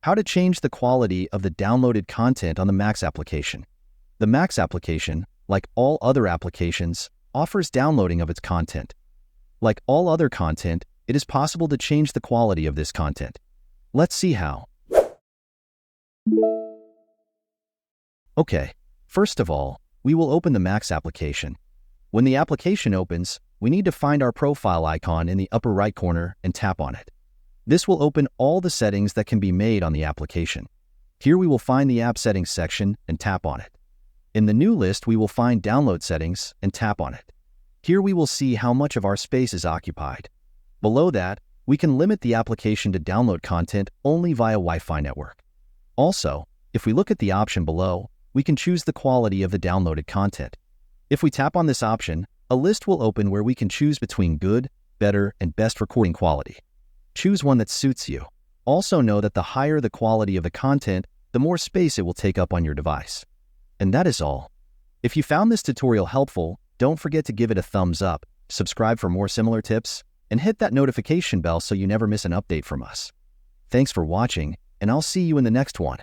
How to change the quality of the downloaded content on the Max application. The Max application, like all other applications, offers downloading of its content. Like all other content, it is possible to change the quality of this content. Let's see how. Okay, first of all, we will open the Max application. When the application opens, we need to find our profile icon in the upper right corner and tap on it. This will open all the settings that can be made on the application. Here we will find the App Settings section and tap on it. In the New list, we will find Download Settings and tap on it. Here we will see how much of our space is occupied. Below that, we can limit the application to download content only via Wi-Fi network. Also, if we look at the option below, we can choose the quality of the downloaded content. If we tap on this option, a list will open where we can choose between good, better, and best recording quality. Choose one that suits you. Also know that the higher the quality of the content, the more space it will take up on your device. And that is all. If you found this tutorial helpful, don't forget to give it a thumbs up, subscribe for more similar tips, and hit that notification bell so you never miss an update from us. Thanks for watching, and I'll see you in the next one.